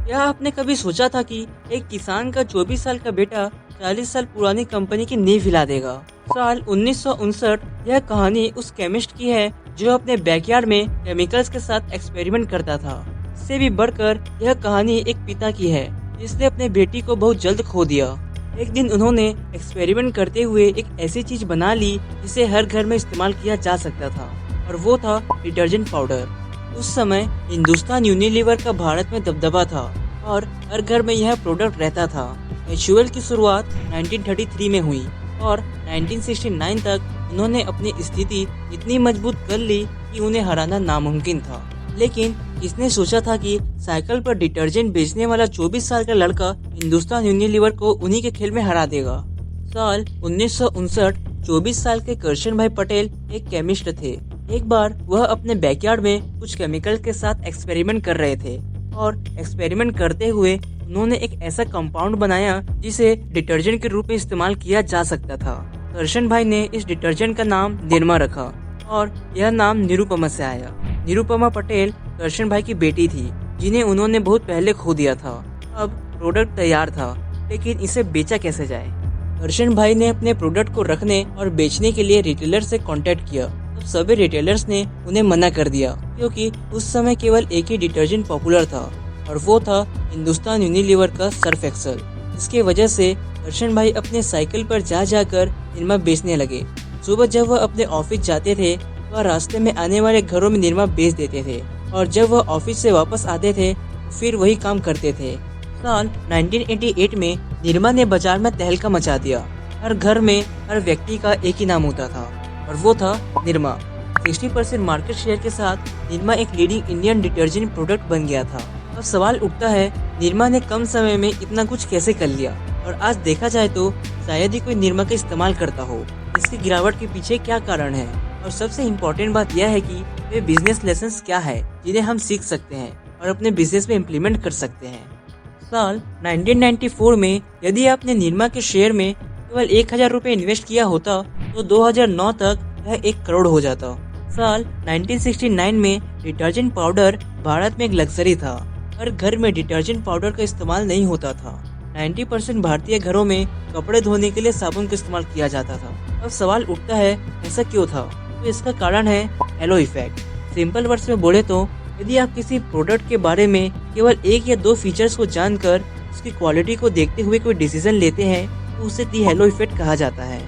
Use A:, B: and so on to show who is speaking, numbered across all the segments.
A: क्या आपने कभी सोचा था कि एक किसान का 24 साल का बेटा 40 साल पुरानी कंपनी की नींव हिला देगा? साल 1959 यह कहानी उस केमिस्ट की है जो अपने बैकयार्ड में केमिकल्स के साथ एक्सपेरिमेंट करता था। इससे भी बढ़कर यह कहानी एक पिता की है जिसने अपने बेटी को बहुत जल्द खो दिया। एक दिन उन्होंने एक्सपेरिमेंट करते हुए एक ऐसी चीज बना ली जिसे हर घर में इस्तेमाल किया जा सकता था, और वो था डिटर्जेंट पाउडर। उस समय हिंदुस्तान यूनिलीवर का भारत में दबदबा था और हर घर में यह प्रोडक्ट रहता था। एचयूएल की शुरुआत 1933 में हुई और 1969 तक उन्होंने अपनी स्थिति इतनी मजबूत कर ली कि उन्हें हराना नामुमकिन था। लेकिन किसने सोचा था कि साइकिल पर डिटर्जेंट बेचने वाला 24 साल का लड़का हिंदुस्तान यूनिलीवर को उन्हीं के खेल में हरा देगा। साल 1959 24 साल के करशन भाई पटेल एक केमिस्ट थे। एक बार वह अपने बैकयार्ड में कुछ केमिकल के साथ एक्सपेरिमेंट कर रहे थे और एक्सपेरिमेंट करते हुए उन्होंने एक ऐसा कंपाउंड बनाया जिसे डिटर्जेंट के रूप में इस्तेमाल किया जा सकता था। करशन भाई ने इस डिटर्जेंट का नाम निरमा रखा और यह नाम निरुपमा से आया। निरुपमा पटेल करशन भाई की बेटी थी जिन्हें उन्होंने बहुत पहले खो दिया था। अब प्रोडक्ट तैयार था, लेकिन इसे बेचा कैसे जाए? करशन भाई ने अपने प्रोडक्ट को रखने और बेचने के लिए रिटेलर से कांटेक्ट किया। तो सभी रिटेलर्स ने उन्हें मना कर दिया क्योंकि उस समय केवल एक ही डिटर्जेंट पॉपुलर था और वो था हिंदुस्तान यूनिलीवर का सर्फ एक्सेल। इसके वजह से करशन भाई अपने साइकिल पर जा जाकर निरमा बेचने लगे। सुबह जब वह अपने ऑफिस जाते थे वह रास्ते में आने वाले घरों में निरमा बेच देते थे और जब वह ऑफिस से वापस आते थे फिर वही काम करते थे। साल 1988 में निरमा ने बाजार में तहलका मचा दिया। हर घर में हर व्यक्ति का एक ही नाम होता था और वो था निरमा। 60% मार्केट शेयर के साथ निरमा एक लीडिंग इंडियन डिटर्जेंट प्रोडक्ट बन गया था। अब सवाल उठता है, निरमा ने कम समय में इतना कुछ कैसे कर लिया? और आज देखा जाए तो शायद ही कोई निरमा का इस्तेमाल करता हो। इसकी गिरावट के पीछे क्या कारण है? और सबसे इम्पोर्टेंट बात यह है कि वे बिजनेस लेसन्स क्या है जिन्हें हम सीख सकते हैं और अपने बिजनेस में इम्प्लीमेंट कर सकते हैं। साल 1994 में यदि आपने निरमा के शेयर में केवल 1000 रुपए इन्वेस्ट किया होता तो 2009 तक यह 1 करोड़ हो जाता। साल 1969 में डिटर्जेंट पाउडर भारत में एक लग्जरी था। हर घर में डिटर्जेंट पाउडर का इस्तेमाल नहीं होता था। 90% भारतीय घरों में कपड़े धोने के लिए साबुन का इस्तेमाल किया जाता था। अब सवाल उठता है, ऐसा क्यों था? तो इसका कारण है हेलो इफेक्ट। सिंपल वर्ड्स में बोले तो यदि आप किसी प्रोडक्ट के बारे में केवल 1 या 2 फीचर्स को जानकर उसकी क्वालिटी को देखते हुए कोई डिसीजन लेते हैं तो उसे दी हेलो इफेक्ट कहा जाता है।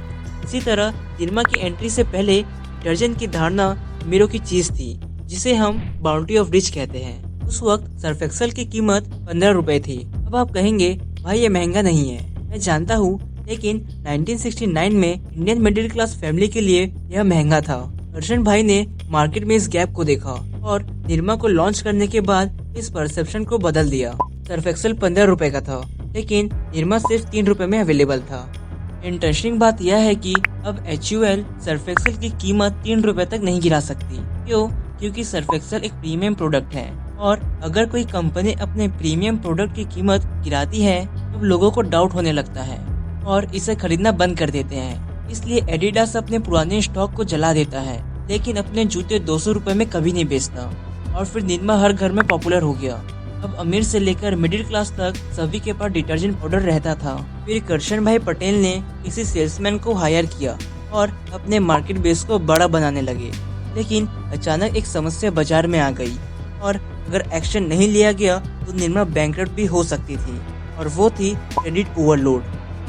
A: इसी तरह निरमा की एंट्री से पहले डिटर्जेंट की धारणा मीरों की चीज थी जिसे हम बाउंड्री ऑफ रिच कहते हैं। उस वक्त सर्फ एक्सेल की कीमत 15 रुपए थी। अब आप कहेंगे भाई ये महंगा नहीं है, मैं जानता हूँ, लेकिन 1969 में इंडियन मिडिल क्लास फैमिली के लिए यह महंगा था। करशन भाई ने मार्केट में इस गैप को देखा और निरमा को लॉन्च करने के बाद इस परसेप्शन को बदल दिया। सर्फ एक्सेल 15 रुपए का था, लेकिन निरमा सिर्फ 3 रुपए में अवेलेबल था। इंटरेस्टिंग बात यह है कि अब एचयूएल सर्फ एक्सेल की कीमत 3 रुपए तक नहीं गिरा सकती। क्यों? क्योंकि सर्फ एक्सेल एक प्रीमियम प्रोडक्ट है और अगर कोई कंपनी अपने प्रीमियम प्रोडक्ट की कीमत गिराती है तो लोगों को डाउट होने लगता है और इसे खरीदना बंद कर देते हैं। इसलिए एडिडास अपने पुराने स्टॉक को जला देता है, लेकिन अपने जूते 200 रुपए में कभी नहीं बेचता। और फिर निरमा हर घर में पॉपुलर हो गया। अब अमीर से लेकर मिडिल क्लास तक सभी के पास डिटर्जेंट पाउडर रहता था। फिर करशन भाई पटेल ने किसी सेल्समैन को हायर किया और अपने मार्केट बेस को बड़ा बनाने लगे। लेकिन अचानक एक समस्या बाजार में आ गई और अगर एक्शन नहीं लिया गया तो निरमा बैंकरप्ट भी हो सकती थी, और वो थी क्रेडिट ओवरलोड।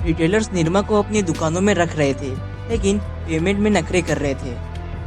A: रिटेलर्स निरमा को अपनी दुकानों में रख रहे थे, लेकिन पेमेंट में नखरे कर रहे थे।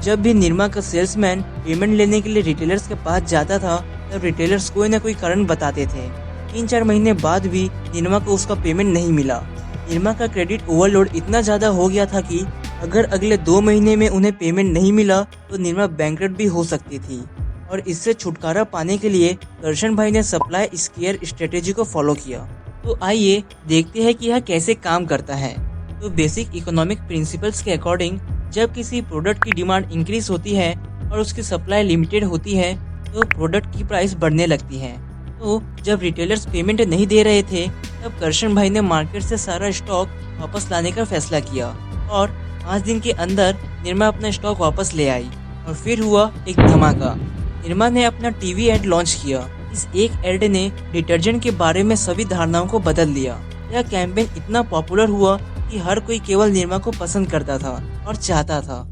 A: जब भी निरमा का सेल्समैन पेमेंट लेने के लिए रिटेलर्स के पास जाता था तब रिटेलर्स कोई न कोई कारण बताते थे। 3-4 महीने बाद भी निरमा को उसका पेमेंट नहीं मिला। निरमा का क्रेडिट ओवरलोड इतना ज्यादा हो गया था कि अगर अगले 2 महीने में उन्हें पेमेंट नहीं मिला तो निरमा बैंकरप्ट भी हो सकती थी। और इससे छुटकारा पाने के लिए करशन भाई ने सप्लाई स्केयर स्ट्रेटेजी को फॉलो किया। तो आइए देखते हैं कि यह कैसे काम करता है। तो बेसिक इकोनॉमिक प्रिंसिपल्स के अकॉर्डिंग जब किसी प्रोडक्ट की डिमांड इंक्रीज होती है और उसकी सप्लाई लिमिटेड होती है तो प्रोडक्ट की प्राइस बढ़ने लगती है। तो जब रिटेलर्स पेमेंट नहीं दे रहे थे तब करशन भाई ने मार्केट से सारा स्टॉक वापस लाने का फैसला किया और 5 दिन के अंदर निरमा अपना स्टॉक वापस ले आई। और फिर हुआ एक धमाका। निरमा ने अपना टीवी एड लॉन्च किया इस एक एड ने डिटर्जेंट के बारे में सभी धारणाओं को बदल दिया। यह कैंपेन इतना पॉपुलर हुआ कि हर कोई केवल निरमा को पसंद करता था और चाहता था।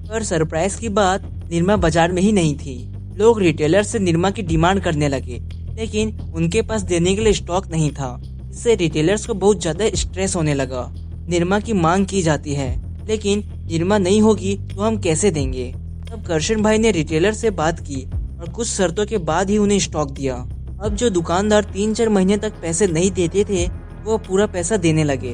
A: पर सरप्राइज की बात, निरमा बाजार में ही नहीं थी। लोग रिटेलर से निरमा की डिमांड करने लगे, लेकिन उनके पास देने के लिए स्टॉक नहीं था। इससे रिटेलर्स को बहुत ज्यादा स्ट्रेस होने लगा। निरमा की मांग की जाती है, लेकिन निरमा नहीं होगी तो हम कैसे देंगे। तब करशन भाई ने रिटेलर से बात की और कुछ शर्तों के बाद ही उन्हें स्टॉक दिया। अब जो दुकानदार 3-4 महीने तक पैसे नहीं देते थे, वो पूरा पैसा देने लगे।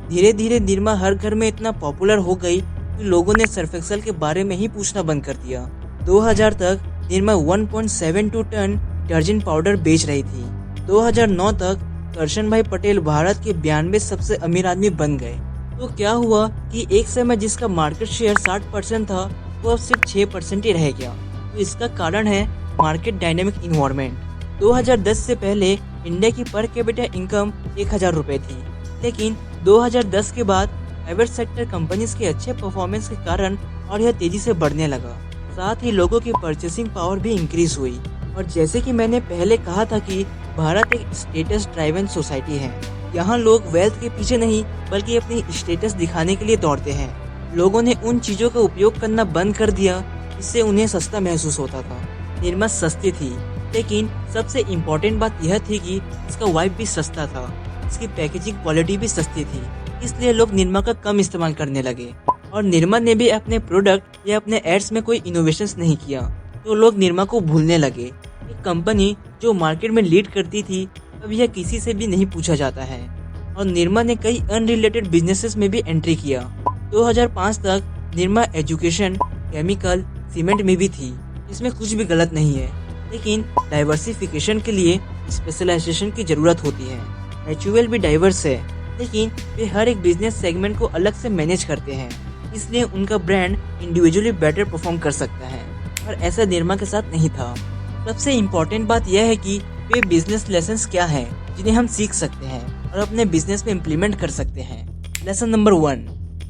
A: धीरे धीरे निरमा हर घर में इतना पॉपुलर हो गई कि लोगों ने सर्फ एक्सेल के बारे में ही पूछना बंद कर दिया। 2000 तक निरमा 1.72 टन डिटर्जेंट पाउडर बेच रही थी। 2009 तक करशन भाई पटेल भारत के 92 सबसे अमीर आदमी बन गए। तो क्या हुआ कि एक समय जिसका मार्केट शेयर 60% था, वो अब सिर्फ 6% ही रह गया। तो इसका कारण है मार्केट डायनेमिक इन्वायरमेंट। 2010 से पहले इंडिया की पर कैपिटा इनकम 1000 रुपए थी, लेकिन 2010 के बाद प्राइवेट सेक्टर कंपनीज के अच्छे परफॉर्मेंस के कारण और यह तेजी से बढ़ने लगा। साथ ही लोगों की परचेसिंग पावर भी इंक्रीज हुई। और जैसे कि मैंने पहले कहा था कि भारत एक स्टेटस ड्राइवन सोसाइटी है। यहाँ लोग वेल्थ के पीछे नहीं, बल्कि अपनी स्टेटस दिखाने के लिए दौड़ते हैं। लोगों ने उन चीजों का उपयोग करना बंद कर दिया जिससे उन्हें सस्ता महसूस होता था। निरमा सस्ती थी, लेकिन सबसे इम्पोर्टेंट बात यह थी कि इसका वाइब भी सस्ता था। इसकी पैकेजिंग क्वालिटी भी सस्ती थी, इसलिए लोग निरमा का कम इस्तेमाल करने लगे। और निरमा ने भी अपने प्रोडक्ट या अपने एड्स में कोई इनोवेशंस नहीं किया, तो लोग निरमा को भूलने लगे। एक कंपनी जो मार्केट में लीड करती थी, अब यह किसी से भी नहीं पूछा जाता है। और निरमा ने कई अनरिलेटेड बिजनेसेस में भी एंट्री किया। 2005 तक निरमा एजुकेशन, केमिकल, सीमेंट में भी थी। इसमें कुछ भी गलत नहीं है, लेकिन डाइवर्सिफिकेशन के लिए स्पेशलाइजेशन की जरूरत होती है। HUL भी डाइवर्स है, लेकिन वे हर एक बिजनेस सेगमेंट को अलग से मैनेज करते हैं, इसलिए उनका ब्रांड इंडिविजुअली बेटर परफॉर्म कर सकता है। और ऐसा निरमा के साथ नहीं था। सबसे इम्पोर्टेंट बात यह है कि वे बिजनेस लेसन्स क्या हैं जिन्हें हम सीख सकते हैं और अपने बिजनेस में इम्प्लीमेंट कर सकते हैं। Lesson number 1,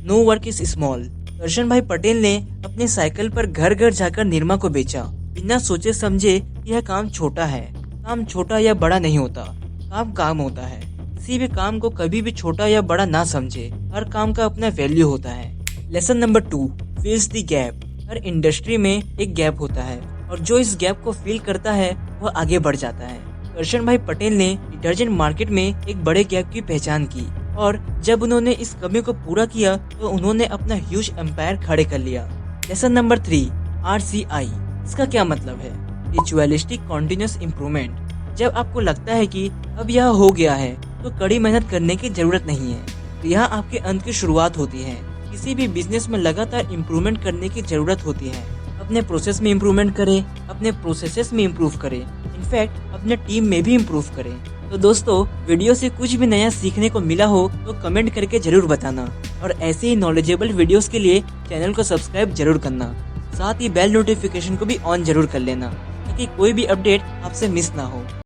A: no work is small. Karshan bhai Patel ने अपने साइकिल पर घर घर जाकर निरमा को बेचा, बिना सोचे समझे। यह काम छोटा है। काम छोटा या बड़ा नहीं होता, काम काम होता है। किसी भी काम को कभी भी छोटा या बड़ा ना समझे, हर काम का अपना वैल्यू होता है। Lesson number 2, फिल्स the gap. Her industry में एक गैप होता है, और जो इस गैप को फील करता है वह आगे बढ़ जाता है। करशन भाई पटेल ने डिटर्जेंट मार्केट में एक बड़े गैप की पहचान की, और जब उन्होंने इस कमी को पूरा किया तो उन्होंने अपना ह्यूज एम्पायर खड़े कर लिया। Lesson number 3, RCI। इसका क्या मतलब है? Ritualistic continuous improvement. जब आपको लगता है कि अब यह हो गया है, तो कड़ी मेहनत करने की जरूरत नहीं है। तो यहाँ आपके अंत की शुरुआत होती है। किसी भी बिजनेस में लगातार इम्प्रूवमेंट करने की जरूरत होती है। अपने प्रोसेस में इम्प्रूवमेंट करें, अपने प्रोसेसेस में इम्प्रूव करें, इनफैक्ट अपने टीम में भी इम्प्रूव करें। तो दोस्तों, वीडियो से कुछ भी नया सीखने को मिला हो तो कमेंट करके जरूर बताना, और ऐसे ही नॉलेजेबल वीडियोस के लिए चैनल को सब्सक्राइब जरूर करना। साथ ही बेल नोटिफिकेशन को भी ऑन जरूर कर लेना, ताकि कोई भी अपडेट आपसे मिस ना हो।